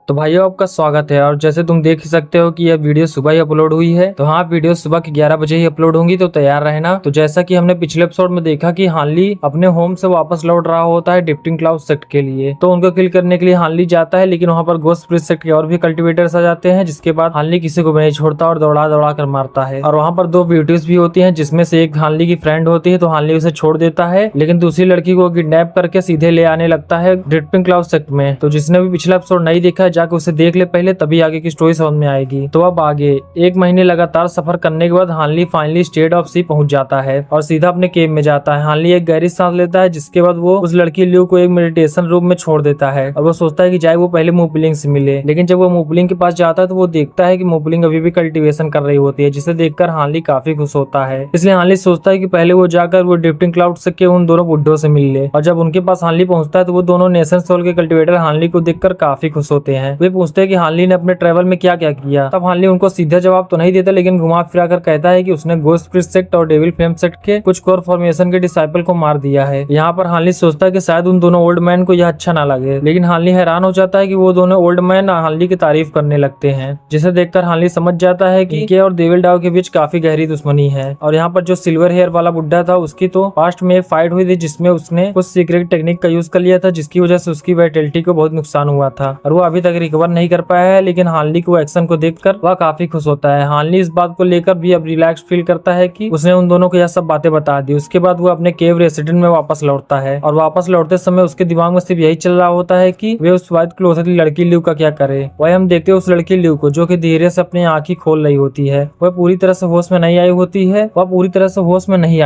तो भाइयों आपका स्वागत है। और जैसे तुम देख ही सकते हो कि यह वीडियो सुबह ही अपलोड हुई है। तो हाँ, वीडियो सुबह के 11 बजे ही अपलोड होंगी, तो तैयार रहना। तो जैसा कि हमने पिछले एपिसोड में देखा कि हानली अपने होम से वापस लौट रहा होता है ड्रिफ्टिंग क्लाउड सेक्ट के लिए। तो उनको किल करने के लिए हानली जाता है, लेकिन वहाँ पर गोस्ट ब्रिज सेक्ट के और भी कल्टिवेटर्स आ जाते हैं, जिसके बाद हानली किसी को भी नहीं छोड़ता और दौड़ा दौड़ा कर मारता है। और वहाँ पर दो ब्यूटीज भी होती है, जिसमें से एक हानली की फ्रेंड होती है, तो हानली उसे छोड़ देता है, लेकिन दूसरी लड़की को किडनैप करके सीधे ले आने लगता है ड्रिफ्टिंग क्लाउड सेक्ट में। तो जिसने भी पिछला एपिसोड नहीं देखा है, जाकर उसे देख ले पहले, तभी आगे की स्टोरी समझ में आएगी। तो अब आगे 1 महीने लगातार सफर करने के बाद हानली फाइनली स्टेट ऑफ सी पहुंच जाता है और सीधा अपने केव में जाता है। हानली एक गहरी सांस लेता है, जिसके बाद वो उस लड़की ल्यू को एक मेडिटेशन रूम में छोड़ देता है और वो सोचता है कि जाए वो पहले मुपलिंग से मिले। लेकिन जब वो मुपलिंग के पास जाता है तो वो देखता है कि मुपलिंग अभी भी कल्टीवेशन कर रही होती है, जिसे देखकर हानली काफी खुश होता है। इसलिए हानली सोचता है कि पहले वो जाकर वो ड्रिफ्टिंग क्लाउड से के उन दोनों बुड्ढों से मिल ले। और जब उनके पास हानली पहुंचता है तो वो दोनों नेशन सोल के कल्टिवेटर हानली को देखकर काफी खुश होते हैं। वे पूछते हैं कि हानली ने अपने ट्रेवल में क्या क्या किया। तब हानली उनको सीधा जवाब तो नहीं देता, लेकिन घुमा फिरा कर कहता है कि उसने गोस्ट ब्रिज सेक्ट और डेविल फ्लेम सेक्ट के कुछ कोर फॉर्मेशन के डिसाइपल को मार दिया है। यहाँ पर हानली सोचता है कि शायद उन दोनों ओल्ड मैन को यह अच्छा ना लगे, लेकिन हानली हैरान हो जाता है कि वो दोनों ओल्ड मैन हानली की तारीफ करने लगते हैं, जिसे देखकर हानली समझ जाता है कि के और डेविल डाव के बीच काफी गहरी दुश्मनी है। और यहाँ पर जो सिल्वर हेयर वाला बुड्ढा था, उसकी तो पास्ट में एक फाइट हुई थी, जिसमें उसने कुछ सीक्रेट टेक्निक का यूज कर लिया था, जिसकी वजह से उसकी वाइटलिटी को बहुत नुकसान हुआ था और वो अभी तक रिकवर नहीं कर पाया है। लेकिन हानली को एक्शन को देखकर वह काफी खुश होता है। हानली इस बात को लेकर भी अब रिलैक्स फील करता है कि उसने उन दोनों को यह सब बातें बता दी। उसके बाद वो अपने केव रेसिडेंट में वापस लौटता है और वापस लौटते समय उसके दिमाग में सिर्फ यही चल रहा होता है कि वे उस व्हाइट क्लोथ की लड़की ल्यू का क्या करे। वही हम देखते हैं उस लड़की ल्यू को, जो कि धीरे से अपनी आंखें खोल रही होती है। वह पूरी तरह से होश में नहीं आई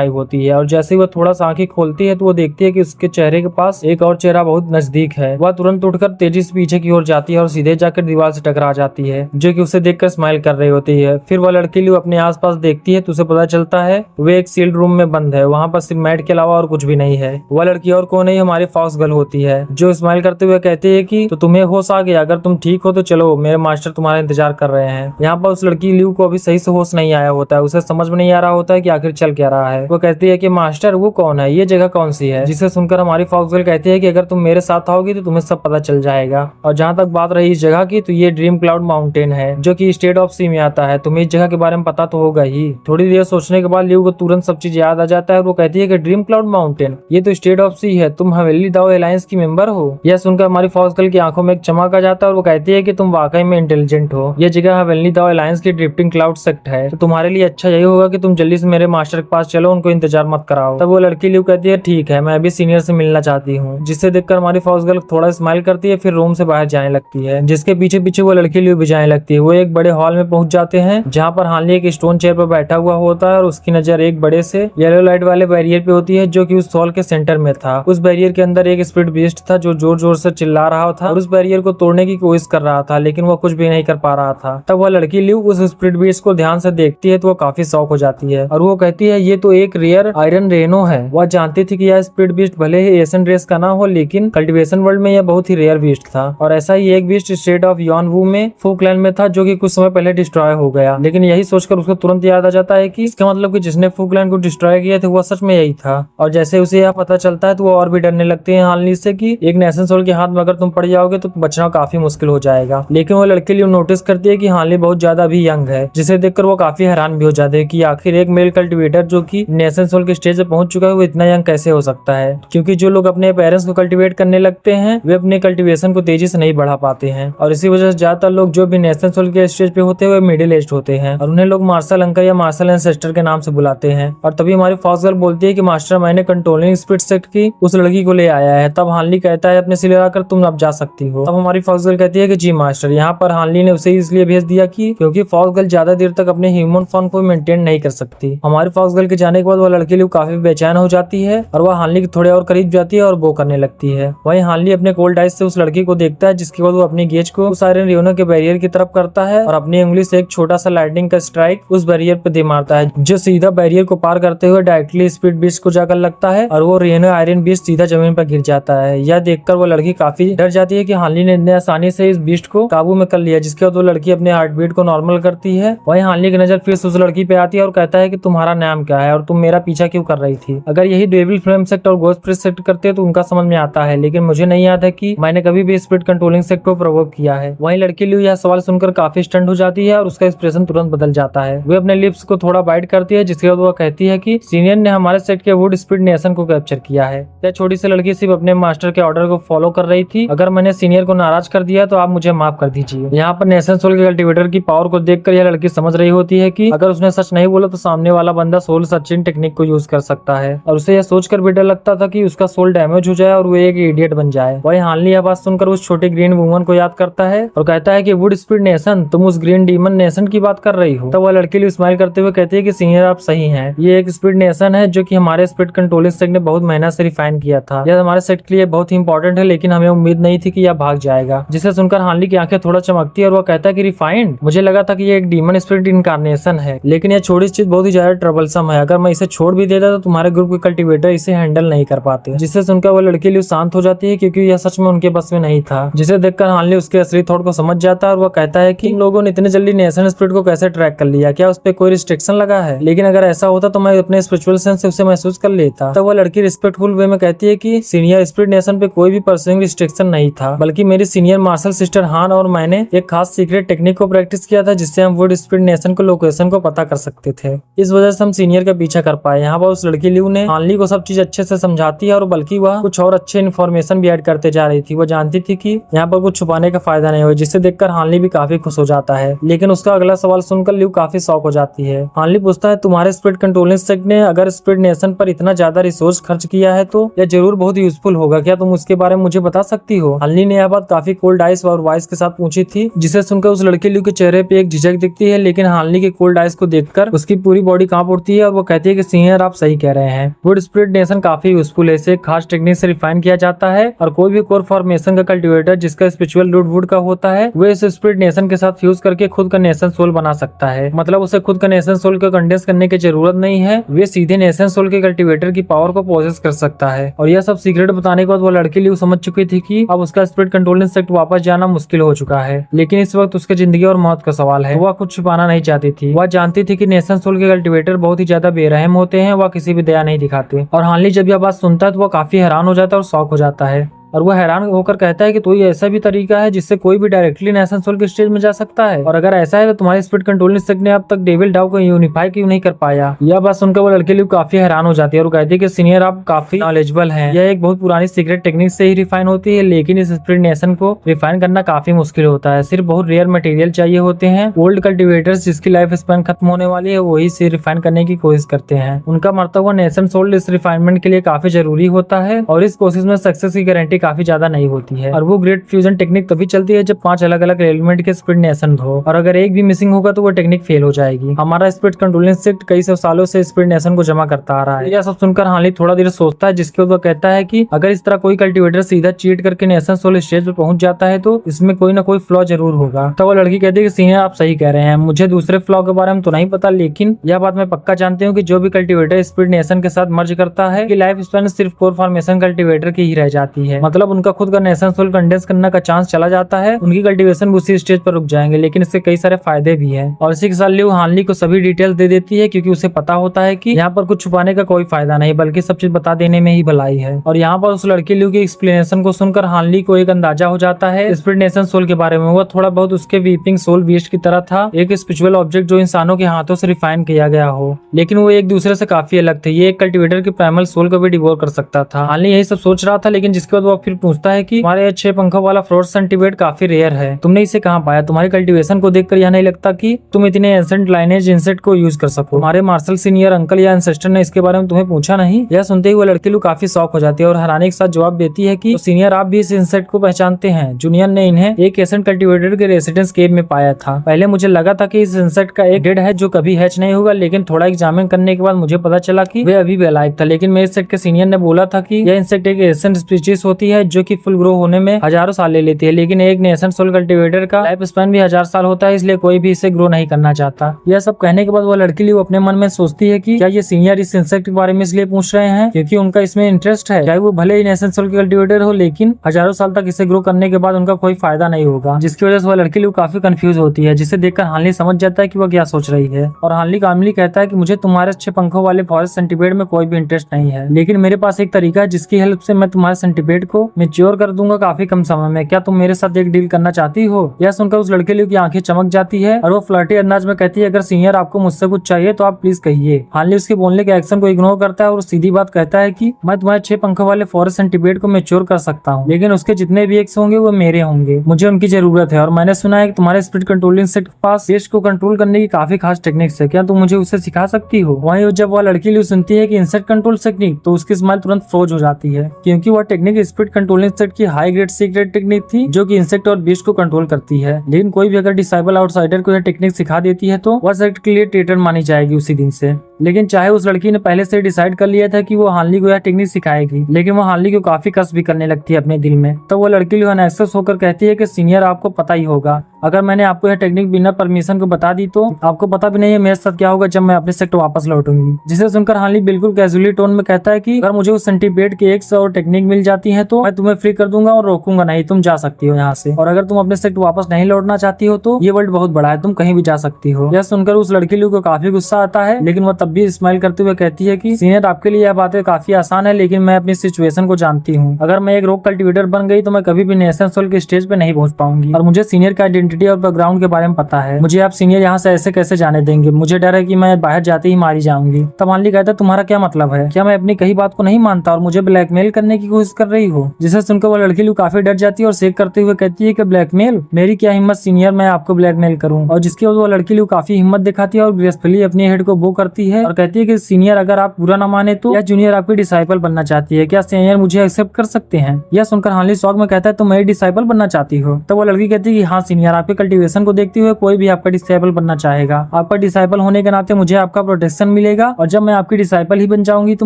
होती है और जैसे ही वह थोड़ा सा आंखें खोलती है तो वो देखती है कि उसके चेहरे के पास एक और चेहरा बहुत नजदीक है। वह तुरंत उठकर तेजी से पीछे की ओर जाती है और सीधे जाकर दीवार से टकरा जाती है, जो कि उसे देखकर स्माइल कर रही होती है। फिर वह लड़की ल्यू अपने आसपास देखती है तो उसे पता चलता है वे एक सील्ड रूम में बंद है। वहाँ पर सिर्फ मैट के अलावा और कुछ भी नहीं है। वह लड़की और कौन नहीं, हमारी फॉक्स गर्ल होती है, जो स्माइल करते हुए कहती है कि तो तुम्हें होश आ गया, अगर तुम ठीक हो तो चलो, मेरे मास्टर तुम्हारा इंतजार कर रहे हैं। यहाँ पर उस लड़की ल्यू को अभी सही से होश नहीं आया होता है, उसे समझ में नहीं आ रहा होता है कि आखिर चल क्या रहा है। वो कहती है कि मास्टर वो कौन है, ये जगह कौन सी है, जिसे सुनकर हमारी फॉक्स गर्ल कहती है कि अगर तुम मेरे साथ आओगी तो तुम्हें सब पता चल जाएगा। और जहाँ तक बात रही इस जगह की, तो ये ड्रीम क्लाउड माउंटेन है, जो कि स्टेट ऑफ सी में आता है। तुम्हें इस जगह के बारे में पता तो होगा ही। थोड़ी देर सोचने के बाद ल्यू को तुरंत सब चीज याद आ जाता है और वो कहती है कि ड्रीम क्लाउड माउंटेन ये तो स्टेट ऑफ सी है, तुम हवेली दाओ अलायंस की मेंबर हो। यह सुनकर हमारी फॉक्स गर्ल की आंखों में एक चमक आ जाता है और वो कहती है कि तुम वाकई में इंटेलिजेंट हो। यह जगह हवेली दाओ अलायंस की ड्रिफ्टिंग क्लाउड सेक्ट है, तो तुम्हारे लिए अच्छा यही होगा कि तुम जल्दी से मेरे मास्टर के पास चलो, उनको इंतजार मत कराओ। तब वो लड़की ल्यू कहती है ठीक है, मैं अभी सीनियर से मिलना चाहती हूँ, जिससे देखकर हमारी फॉक्स गर्ल थोड़ा स्माइल करती है, फिर रूम से बाहर जाने लगती है, जिसके पीछे पीछे वो लड़की ल्यू भी जाने लगती है। वो एक बड़े हॉल में पहुंच जाते हैं, जहाँ पर हानली एक स्टोन चेयर पर बैठा हुआ होता है और उसकी नजर एक बड़े से येलो लाइट वाले बैरियर पे होती है, जो कि उस हॉल के सेंटर में था। उस बैरियर के अंदर एक स्पिरिट बीस्ट था, जो जोर जोर से चिल्ला रहा था और उस बैरियर को तोड़ने की कोशिश कर रहा था, लेकिन वो कुछ भी नहीं कर पा रहा था। तब वह लड़की ल्यू उस स्पिरिट बीस्ट को ध्यान से देखती है तो वो काफी शॉक हो जाती है और वो कहती है ये तो एक रेयर आयरन रेनो है। वह जानती थी कि यह स्पिरिट बीस्ट भले ही एशियन रेस का ना हो, लेकिन कल्टीवेशन वर्ल्ड में यह बहुत ही रेयर बीस्ट था। और ऐसा ही एक बीस्ट स्टेट ऑफ यॉनवू में फूकलैंड में था, जो कि कुछ समय पहले डिस्ट्रॉय हो गया। लेकिन यही सोचकर उसको तुरंत याद आ जाता है कि इसका मतलब कि जिसने फूकलैंड को डिस्ट्रॉय किया था वह सच में यही था। और जैसे उसे यह पता चलता है तो वो और भी डरने लगते हैं हानली से कि एक नेशन सोल के हाथ में अगर तुम पड़ जाओगे तो बचना काफी मुश्किल हो जाएगा। लेकिन वो लड़की ल्यू नोटिस करती है कि हानली बहुत ज्यादा अभी यंग है, जिसे देखकर वो काफी हैरान भी हो जाते हैं कि आखिर एक मेल कल्टिवेटर जो कि नेशन सोल के स्टेज पे पहुंच चुका है वो इतना यंग कैसे हो सकता है। क्योंकि जो लोग अपने पेरेंट्स को कल्टिवेट करने लगते हैं वे अपने कल्टिवेशन को तेजी से नहीं बढ़ा पाते हैं, और इसी वजह से ज्यादातर लोग जो भी नेशन सोल के स्टेज पे होते हैं वे मिडिल एज होते हैं और उन्हें लोग मार्शल अंकल या मार्शल एंसेस्टर के नाम से बुलाते हैं। और तभी हमारी फॉक्स गर्ल बोलती है कि मास्टर मैंने कंट्रोलिंग स्पिरिट सेक्ट की उस लड़की को ले आया है। तब हानली कहता है अपने सिले आकर तुम अब जा सकती हो। तब हमारी फॉक्स गर्ल कहती है कि जी मास्टर। यहाँ पर हानली ने उसे इसलिए भेज दिया कि क्योंकि फॉक्स गर्ल ज्यादा देर तक अपने ह्यूमन फॉर्म को मेंटेन नहीं कर सकती। हमारी फॉक्स गर्ल के जाने के बाद वह लड़की ल्यू काफी बेचैन हो जाती है और वह हानली के थोड़े और करीब जाती है और वो करने लगती है। वहीं हानली अपने कोल्ड आइस से उस लड़की को देखता है, जिसके बाद वो अपनी गेज को उस आयरन रेनो के बैरियर की तरफ करता है और अपनी उंगली से एक छोटा सा लाइटनिंग का स्ट्राइक उस बैरियर पे दे मारता है, जो सीधा बैरियर को पार करते हुए डायरेक्टली स्पीड बीस्ट को जाकर लगता है और वो रेनो आयरन बीस्ट सीधा जमीन पर गिर जाता है। यह देखकर वो लड़की काफी डर जाती है कि हानली ने इतने आसानी से इस बीस्ट को काबू में कर लिया, जिसके बाद वो लड़की अपने हार्ट बीट को नॉर्मल करती है। वहीं हानली की नजर फिर उस लड़की पे आती है और कहता है कि तुम्हारा नाम क्या है और तुम मेरा पीछा क्यों कर रही थी। अगर यही डेविल फ्लेम सेक्ट और गोस्ट ब्रिज सेक्ट करते तो उनका समझ में आता है, लेकिन मुझे नहीं याद है कि मैंने कभी भी स्पिरिट कंट्रोलिंग सेक्ट को को प्रोवोक किया है। वहीं लड़की लियू यह सवाल सुनकर काफी स्टंट हो जाती है और उसका एक्सप्रेशन तुरंत बदल जाता है। वे अपने लिप्स को थोड़ा बाइट करती है, जिसके बाद वह कहती है कि सीनियर ने हमारे सेट के वुड स्पीड नेशन को कैप्चर किया है। यह छोटी सी लड़की सिर्फ अपने मास्टर के ऑर्डर को फॉलो कर रही थी। अगर मैंने सीनियर को नाराज कर दिया तो आप मुझे माफ कर दीजिए। यहाँ पर नेशन सोल के कल्टीवेटर की पावर को देखकर यह लड़की समझ रही होती है कि अगर उसने सच नहीं बोला तो सामने वाला बंदा सोल सर्चिंग टेक्निक को यूज कर सकता है, और उसे यह सोचकर भी डर लगता था कि उसका सोल डैमेज हो जाए और वो एक इडियट बन जाए। वही हानली यह बात सुनकर उस छोटी ग्रीन वुमन को याद करता है और कहता है कि वुड स्पीड नेशन, तुम उस ग्रीन डीमन नेशन की बात कर रही हो। तब वह लड़की लिए स्माइल करते हुए कहती है कि सीनियर आप सही हैं, ये एक स्पीड नेशन है जो कि हमारे स्पीड कंट्रोलिंग सेट ने बहुत मेहनत से रिफाइन किया था। यह हमारे सेट के लिए बहुत ही इंपॉर्टेंट है, लेकिन हमें उम्मीद नहीं थी कि यह भाग जाएगा। जिसे सुनकर हानली की आंखें थोड़ा चमकती है और वह कहता है कि रिफाइंड, मुझे लगा था कि ये एक डीमन स्पिरिट इनकारनेशन है, लेकिन यह छोटी चीज बहुत ही ज्यादा ट्रबलसम है। अगर मैं इसे छोड़ भी देता तो तुम्हारे ग्रुप के कल्टीवेटर इसे हैंडल नहीं कर पाते। जिसे सुनकर वो लड़की लिए शांत हो जाती है, क्योंकि यह सच में उनके बस में नहीं था। जिसे देखकर हानली उसके असली थॉट को समझ जाता है और वह कहता है कि इन लोगों ने इतने जल्दी नेशन स्पिरिट को कैसे ट्रैक कर लिया, क्या उस पर कोई रिस्ट्रिक्शन लगा है? लेकिन अगर ऐसा होता तो मैं अपने स्पिरिचुअल सेंस से उसे महसूस कर लेता। तब वह लड़की रिस्पेक्टफुल वे में कहती है कि सीनियर, स्पिरिट नेशन पे कोई भी पर्सनल रिस्ट्रिक्शन नहीं था, बल्कि मेरी सीनियर मार्शल सिस्टर हान और मैंने एक खास सीक्रेट टेक्निक को प्रैक्टिस किया था, जिससे हम वुड स्पिरिट नेशन को लोकेशन को पता कर सकते थे। इस वजह से हम सीनियर का पीछा कर पाए। यहाँ पर उस लड़की लियू ने हानली को सब चीज अच्छे से समझाती है और बल्कि वह कुछ और अच्छे इन्फॉर्मेशन भी ऐड करते जा रही थी। वो जानती थी कि यहाँ पर कुछ छुपाने का फायदा नहीं हो, जिसे देखकर हानली भी काफी खुश हो जाता है। लेकिन उसका अगला सवाल सुनकर लियू काफी शॉक हो जाती है। हानली पूछता है, तुम्हारे स्पिरिट कंट्रोलिंग सेट ने अगर स्पिरिट नेशन पर इतना ज्यादा रिसोर्स खर्च किया है तो यह जरूर बहुत यूजफुल होगा, क्या तुम उसके बारे में मुझे बता सकती हो? हानली ने यह बात काफी कोल्ड आइस और वॉइस के साथ पूछी थी, जिसे सुनकर उस लड़के लियू के चेहरे पे एक झिझक दिखती है। लेकिन हानली के कोल्ड आइस को देखकर उसकी पूरी बॉडी कांप उठती है और वो कहती है कि सीनियर आप सही कह रहे हैं, वुड स्पिरिट नेशन काफी यूजफुल है। इसे खास टेक्निक से रिफाइन किया जाता है और कोई भी कोर फॉर्मेशन का कल्टीवेटर जिसका स्पिरिचुअल रूट वुड का होता है, वो इस स्पिरिट नेशन के साथ फ्यूज करके खुद का नेशन सोल बना सकता है। मतलब उसे खुद का नेशन सोल को कंडेंस करने की जरूरत नहीं है, वे सीधे नेशन सोल के कल्टीवेटर की पावर को प्रोसेस कर सकता है। और यह सब सीक्रेट बताने के बाद वो लड़की लियू समझ चुकी थी कि अब उसका स्पिरिट कंट्रोलिंग सेट वापस जाना मुश्किल हो चुका है। लेकिन इस वक्त उसके जिंदगी और मौत का सवाल है। वह कुछ छुपाना नहीं चाहती थी। वह जानती थी कि नेशन सोल के कल्टीवेटर बहुत ही ज्यादा बेरहम होते हैं, वह किसी भी दया नहीं दिखाते। और हानली जब यह बात सुनता है तो वह काफी हैरान हो जाता है और शॉक हो जाता है, और वह हैरान होकर कहता है कि तो ये ऐसा भी तरीका है जिससे कोई भी डायरेक्टली नेशन सोल के स्टेज में जा सकता है, और अगर ऐसा है तो तुम्हारे स्पिरिट कंट्रोलिंग सेट ने अब तक डेविल डाउ को यूनिफाई क्यों नहीं कर पाया? यह बात सुनकर वो लड़के लिए काफी हैरान हो जाती है और कहती है कि सीनियर आप काफी नॉलेजेबल हैं, यह एक बहुत पुरानी सीक्रेट टेक्निक से ही रिफाइन होती है, लेकिन इस स्पिरिट नेशन को रिफाइन करना काफी मुश्किल होता है। सिर्फ बहुत रेयर मटेरियल चाहिए होते हैं। ओल्ड कल्टीवेटर्स जिसकी लाइफ स्पैन खत्म होने वाली है वही इसे रिफाइन करने की कोशिश करते हैं। उनका मरता हुआ नेशन सोल इस रिफाइनमेंट के लिए काफी जरूरी होता है और इस कोशिश में सक्सेस की गारंटी काफी ज्यादा नहीं होती है। और वो ग्रेट फ्यूजन टेक्निक तभी चलती है जब 5 अलग अलग एलिमेंट के स्पिरिट नेशन हो, और अगर एक भी मिसिंग होगा तो वो टेक्निक फेल हो जाएगी। हमारा स्पिरिट कंट्रोलिंग सेट कई सौ सालों से स्पिरिट नेशन को जमा करता आ रहा है। यह सब सुनकर हानली थोड़ा देर सोचता है, जिसके बाद वो कहता है कि अगर इस तरह कोई कल्टीवेटर सीधा चीट करके नेशन सोल स्टेज पर पहुंच जाता है तो इसमें कोई ना कोई फ्लॉ जरूर होगा। तो वो लड़की कहती है कि सीनियर आप सही कह रहे हैं, मुझे दूसरे फ्लॉ के बारे में तो नहीं पता, लेकिन यह बात मैं पक्का जानती हूँ कि जो भी कल्टीवेटर स्पिरिट नेशन के साथ मर्ज करता है कि लाइफ स्पैन सिर्फ कोर फॉर्मेशन कल्टीवेटर की ही रह जाती है। मतलब उनका खुद का नेशन सोल कंडेंस करने का चांस चला जाता है, उनकी कल्टीवेशन उसी स्टेज पर रुक जाएंगे। लेकिन इसके कई सारे फायदे भी हैं और इसी के साथ लियू हानली को सभी डिटेल्स दे देती है, क्योंकि उसे पता होता है कि यहाँ पर कुछ छुपाने का कोई फायदा नहीं, बल्कि सब चीज बता देने में ही भलाई है। और यहाँ पर उस लड़की लियू की एक्सप्लेनेशन को सुनकर हानली को एक अंदाजा हो जाता है स्पिरिट नेशन सोल के बारे में। वो थोड़ा बहुत उसके वीपिंग सोल बीस्ट की तरह था, एक स्पिरिचुअल ऑब्जेक्ट जो इंसानों के हाथों से रिफाइन किया गया हो, लेकिन वो एक दूसरे से काफी अलग थे। ये एक कल्टीवेटर के प्राइमल सोल को भी डिवोर कर सकता था। हानली यही सब सोच रहा था, लेकिन जिसके बाद वो फिर पूछता है कि हमारे 6 पंखों वाला फ्लोर सेंटीवेट काफी रेयर है, तुमने इसे कहाँ पाया? तुम्हारी कल्टीवेशन को देखकर यह नहीं लगता कि तुम इतने एंसेंट लाइनेज इंसेक्ट को यूज कर सको। हमारे मार्शल सीनियर अंकल या एंसेस्टर ने इसके बारे में तुम्हें पूछा नहीं? यह सुनते ही वो लड़की लोग काफी शॉक हो जाती है और हैरानी के साथ जवाब देती है कि तो सीनियर आप भी इस इंसेक्ट को पहचानते हैं? जूनियर ने इन्हें एक एसेंट कल्टीवेटर के रेसिडेंस केव में पाया था। पहले मुझे लगा था कि इस इंसेक्ट का एक डेड है जो कभी हैच नहीं होगा, लेकिन थोड़ा एग्जामिन करने के बाद मुझे पता चला कि वे अभी भी अलाइव था। लेकिन मेरे सेट के सीनियर ने बोला था कि यह इंसेक्ट एक एसेंट स्पीशीज होती है जो कि फुल ग्रो होने में हजारों साल ले लेती है, लेकिन एक नेशन सोल कल्टीवेटर का लाइफ स्पैन भी 1000 साल होता है, इसलिए कोई भी इसे ग्रो नहीं करना चाहता। यह सब कहने के बाद वो लड़की लियू अपने मन में सोचती है कि क्या ये सीनियर इस इंसेक्ट के बारे में इसलिए पूछ रहे हैं क्योंकि उनका इसमें इंटरेस्ट है? चाहे वो भले ही नेशन सोल कल्टीवेटर हो, लेकिन हजारों साल तक इसे ग्रो करने के बाद उनका कोई फायदा नहीं होगा, जिसकी वजह से वो लड़की लियू काफी कंफ्यूज होती है, जिसे देखकर हानली समझ जाता है कि वो क्या सोच रही है। और हानली कामली कहता है कि मुझे तुम्हारे अच्छे पंखों वाले फॉरेस्ट सेंटीपेड में कोई भी इंटरेस्ट नहीं है, लेकिन मेरे पास एक तरीका है जिसकी हेल्प से मैं तुम्हारे सेंटीपेड को मेच्योर कर दूंगा काफी कम समय में। क्या तुम मेरे साथ एक डील करना चाहती हो? यह सुनकर उस लड़के लियू की आंखें चमक जाती है और वो फ्लर्टी अंदाज में कहती है, अगर सीनियर आपको मुझसे कुछ चाहिए तो आप प्लीज कहिए। हानली उसके बोलने के एक्शन को इग्नोर करता है और सीधी बात कहता है कि मैं तुम्हारे 6 पंखों वाले फॉरेस्ट सेंटीपीड को मेच्योर कर सकता हूँ, लेकिन उसके जितने भी एग्स होंगे वो मेरे होंगे। मुझे उनकी जरूरत है और मैंने सुना है कि तुम्हारे स्पीड कंट्रोलिंग सेट के पास पेस्ट को कंट्रोल करने की काफी खास टेक्निक्स है। क्या तुम मुझे उसे सिखा सकती हो? वहीं जब वह लड़की लियू सुनती है कि इंसेक्ट कंट्रोल टेक्निक, तो उसकी स्माइल तुरंत फ्रोज हो जाती है, क्योंकि वह टेक्निक स्पीड कंट्रोलिंग सेट की हाई ग्रेड सीक्रेट टेक्निक थी जो कि इंसेक्ट और बीस्ट को कंट्रोल करती है। लेकिन कोई भी अगर डिसाइबल आउटसाइडर को यह टेक्निक सिखा देती है तो वह सेट के लिए ट्रेटर मानी जाएगी उसी दिन से। लेकिन चाहे उस लड़की ने पहले से डिसाइड कर लिया था कि वो हानली को यह टेक्निक सिखाएगी, लेकिन वो हानली को काफी कस भी करने लगती है अपने दिल में। तो वो लड़की अनएक्सेस होकर कहती है कि सीनियर आपको पता ही होगा, अगर मैंने आपको यह टेक्निक बिना परमिशन को बता दी तो आपको पता भी नहीं है मेरे साथ क्या होगा जब मैं अपने सेक्टर वापस लौटूंगी। जिसे सुनकर हानली बिल्कुल कैजुअली टोन में कहता है कि अगर मुझे उस सेंटीपेड के एक और टेक्निक मिल जाती है तो मैं तुम्हें फ्री कर दूंगा और रोकूंगा नहीं, तुम जा सकती हो यहाँ से। और अगर तुम अपने सेक्टर वापस नहीं लौटना चाहती हो तो ये वर्ल्ड बहुत बड़ा है, तुम कहीं भी जा सकती हो। यह सुनकर उस लड़की को काफी गुस्सा आता है, लेकिन वह तब भी स्माइल करते हुए कहती है कि सीनियर आपके लिए यह बातें काफी आसान है, लेकिन मैं अपनी सिचुएशन को जानती हूँ। अगर मैं एक रोक कल्टिवेटर बन गई तो मैं कभी भी नेशन सोल के स्टेज पे नहीं पहुंच पाऊंगी, और मुझे सीनियर का आइडेंटिटी और बैकग्राउंड के बारे में पता है। मुझे आप सीनियर यहाँ से ऐसे कैसे जाने देंगे? मुझे डर है कि मैं बाहर जाते ही मारी जाऊंगी। तब हानली कहता है, तुम्हारा क्या मतलब है? क्या मैं अपनी कही बात को नहीं मानता और मुझे ब्लैकमेल करने की कोशिश कर रही हो? जिसे सुनकर वो लड़की काफी डर जाती है और शेक करते हुए कहती है कि ब्लैकमेल? मेरी क्या हिम्मत सीनियर, मैं आपको ब्लैकमेल करूं? और जिसके बाद वो लड़की काफी हिम्मत दिखाती है और ग्रेसफुली अपनी हेड को बो करती है और कहती है कि सीनियर अगर आप पूरा न माने तो या जूनियर आपकी डिसाइपल बनना चाहती है, क्या सीनियर मुझे एक्सेप्ट कर सकते हैं? यह सुनकर हानली शॉक में कहता है, तुम मेरी डिसाइपल बनना चाहती हो? तो वो लड़की कहती है कि हाँ सीनियर, आपके कल्टीवेशन को देखते हुए कोई भी आपका डिसाइपल बनना चाहेगा। आपका डिसाइपल होने के नाते मुझे आपका प्रोटेक्शन मिलेगा, और जब मैं आपकी डिसाइपल ही बन जाऊंगी तो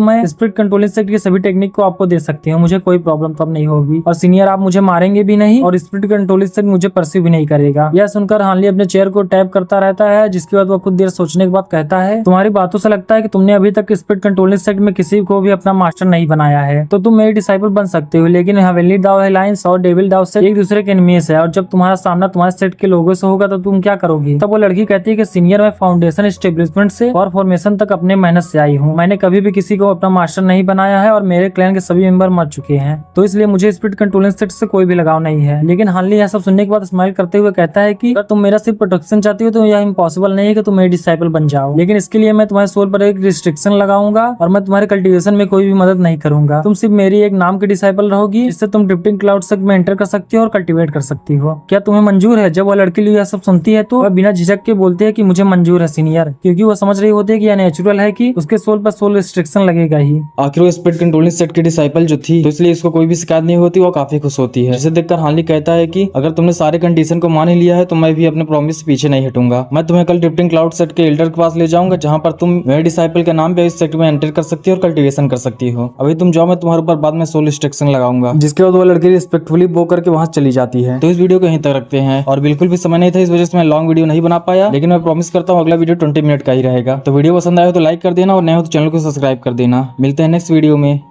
मैं स्पिरिट कंट्रोलिंग सेट की सभी टेक्निक को आपको दे सकती हूँ, मुझे कोई प्रॉब्लम तब नहीं होगी। और सीनियर आप मुझे मारेंगे भी नहीं और स्पिरिट कंट्रोलिंग सेट मुझे परस्यू भी नहीं करेगा। यह सुनकर हानली अपने चेयर को टैप करता रहता है, जिसके बाद वो कुछ देर सोचने के बाद कहता है, तुम्हारी बातों से लगता है कि तुमने अभी तक स्पिरिट कंट्रोलिंग सेट में किसी को भी अपना मास्टर नहीं बनाया है, तो तुम मेरी डिसाइपल बन सकते हो। लेकिन हेवनली दाव एलायंस और डेविल दाव सेट एक दूसरे के एनिमीज है, और जब तुम्हारा सामना तुम्हारे सेट के लोगों से होगा तो तुम क्या करोगी? तब वो लड़की कहती है कि सीनियर, मैं फाउंडेशन एस्टेब्लिशमेंट से और फॉर्मेशन तक अपने मेहनत से आई हूँ। मैंने कभी भी किसी को अपना मास्टर नहीं बनाया है और मेरे क्लैन के सभी मेंबर मर चुके हैं, तो इसलिए मुझे स्पिरिट कंट्रोलिंग सेट से कोई भी लगाव नहीं है। लेकिन हानली यह सब सुनने के बाद स्माइल करते हुए कहता है कि अगर तुम मेरा सिर्फ प्रोटेक्शन चाहती हो तो यह इम्पॉसिबल नहीं है कि तुम मेरी डिसाइपल बन जाओ, लेकिन इसके लिए मैं तुम्हारे सोल पर एक रिस्ट्रिक्शन लगाऊंगा और मैं तुम्हारे कल्टीवेशन में कोई भी मदद नहीं करूंगा। तुम सिर्फ मेरी एक नाम की डिसाइपल रहोगी, जिससे तुम ड्रिफ्टिंग क्लाउड सेट में एंटर कर सकती हो और कल्टीवेट कर सकती हो। क्या तुम्हें मंजूर है? जब वह लड़की यह सब सुनती है तो वह बिना झिझक के बोलती है कि मुझे मंजूर है सीनियर, क्योंकि वो समझ रही होती है कि यह नेचुरल है कि उसके सोल पर सोल रिस्ट्रिक्शन लगेगा ही। आखिर वो स्पिरिट कंट्रोलिंग सेट की डिसाइपल जो थी, तो इसलिए इसको कोई भी शिकायत नहीं होती, वो काफी खुश होती है। जिसे देखकर हानली कहता है कि अगर तुमने सारे कंडीशन को मान ही लिया है तो मैं भी अपने प्रॉमिस से पीछे नहीं हटूंगा। मैं तुम्हें कल ड्रिफ्टिंग क्लाउड सेट के एल्डर के पास ले जाऊंगा, जहां पर तुम मेरे डिसाइपल के नाम पे इस सेट में एंटर कर सकती हो और कल्टीवेशन कर सकती हो। अभी तुम जाओ, मैं तुम्हारे ऊपर बाद में सोल रिस्ट्रिक्शन लगाऊंगा। जिसके बाद वो लड़की रिस्पेक्टफुली बो करके वहां चली जाती है। तो इस वीडियो को यहीं तक रखते हैं, और बिल्कुल भी समय नहीं था इस वजह से मैं लॉन्ग वीडियो नहीं बना पाया, लेकिन मैं प्रॉमिस करता हूँ अगला वीडियो 20 मिनट का ही रहेगा। तो वीडियो पसंद आया तो लाइक कर देना और नए हो तो चैनल को सब्सक्राइब कर देना। मिलते हैं नेक्स्ट वीडियो में।